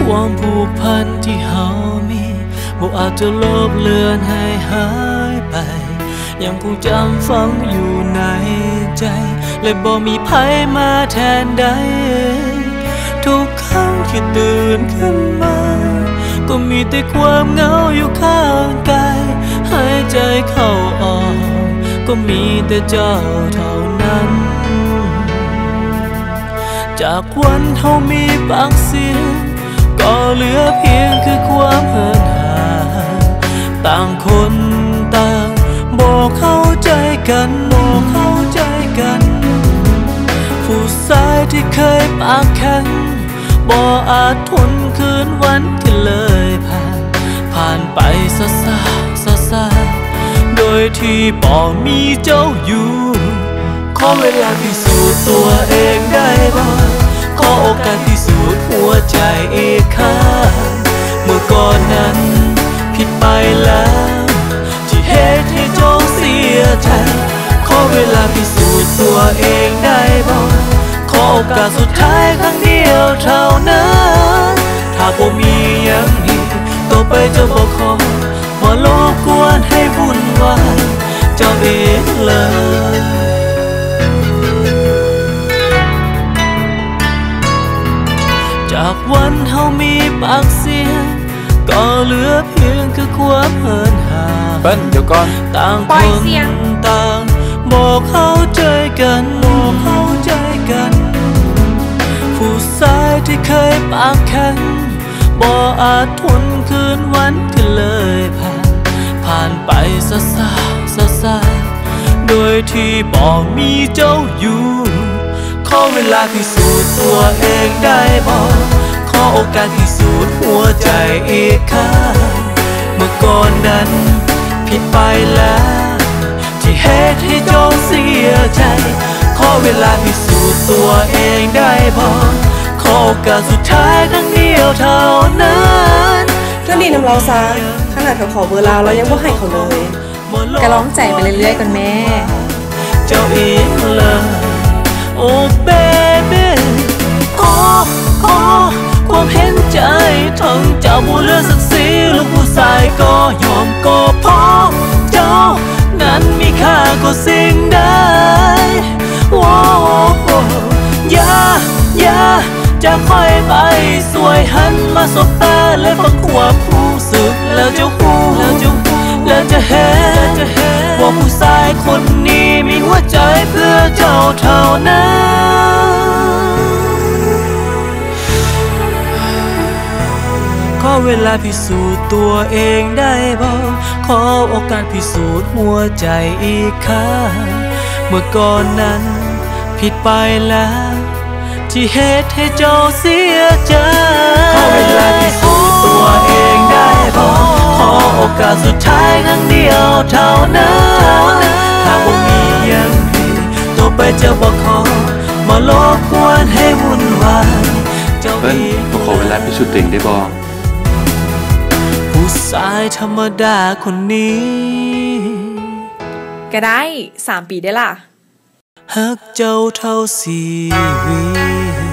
ความผูกพันที่เฮามีบ่อาจจะลบเลือนให้หายไปยังคงจำฝังอยู่ในใจและบ่มีภัยมาแทนใดทุกครั้งที่ตื่นขึ้นมาก็มีแต่ความเหงาอยู่ข้างกายหายใจเข้าออกก็มีแต่เจ้าเท่านั้นจากวันเฮามีปากเสียงก็เหลือเพียงคือความเหินห่างต่างคนต่างบอกเข้าใจกันผู้ชายที่เคยปากแข็งบ่อาจทนคืนวันที่เลยผ่านไปซาโดยที่บ่มีเจ้าอยู่ขอเวลาพิสูจน์ตัวเองได้บ้างขอโอกาสพิสูจน์หัวใจอีกครั้งเมื่อก่อนนั้นผิดไปแล้วที่เหตุให้เจ้าเสียใจขอเวลาพิสูจน์ตัวเองได้บ้างขอโอกาสสุดท้ายครั้งเดียวเท่านั้นถ้าบ่มีอย่างนี้ต่อไปจะบ่ขอบ่รบกวนให้วุ่นวายเจ้าเองเลยจากวันเฮามีปากเสียงก็เหลือเพียงคือความเหินห่างเปิ้ลเดี๋ยวก่อนต่างคนต่างบอกเข้าใจกันผู้ชายที่เคยปากแข็งบ่อาจทนคืนวันที่เลยผ่านไปซาโดยที่บ่มีเจ้าอยู่ขอเวลาพิสูจน์ตัวเองได้บ่ขอโอกาสพิสูจน์หัวใจอีกครั้งเมื่อก่อนนั้นผิดไปแล้วที่เหตุให้เจ้าเสียใจขอเวลาพิสูจน์ตัวเองได้บ่ขอโอกาสสุดท้ายครั้งเดียวเท่านั้นถ้าดีน้ำเราซะขนาดเขาขอเบอร์เรายังบ่ให้เขาเลยก็ร้องใจไปเรื่อยๆกันแม่เจ้าอีกเลยโอ้เบบี้ขอความเห็นใจทั้งเจ้าผู้เลือกศักดิ์ศรีลูกผู้ชายก็ยอมก็พอเจ้านั้นมีค่ากว่าสิ่งใดอย่าจะค่อยไปสวยหันมาสบตาและฟังความรู้สึกแล้วจะเห็นว่าผู้ชายคนนี้มีหัวใจเพื่อเจ้าเท่านั้นขอเวลาพิสูจน์ตัวเองได้บ่ขอโอกาสพิสูจน์หัวใจอีกครั้งเมื่อก่อนนั้นผิดไปแล้วที่เหตุให้เจ้าเสียใจขอเวลาพิสูจน์ตัวเองได้บ่ขอโอกาสสุดท้ายครั้งเดียวเท่านั้นถ้าบ่มีอย่างนี้ต่อไปจะบ่ขอมารบกวนให้วุ่นวายเปิ้ลขอเวลาพิสูจน์ตัวเองได้บ่ผู้ชายธรรมดาคนนี้ก็ได้3 ปีได้ล่ะฮักเจ้าเท่าชีวิต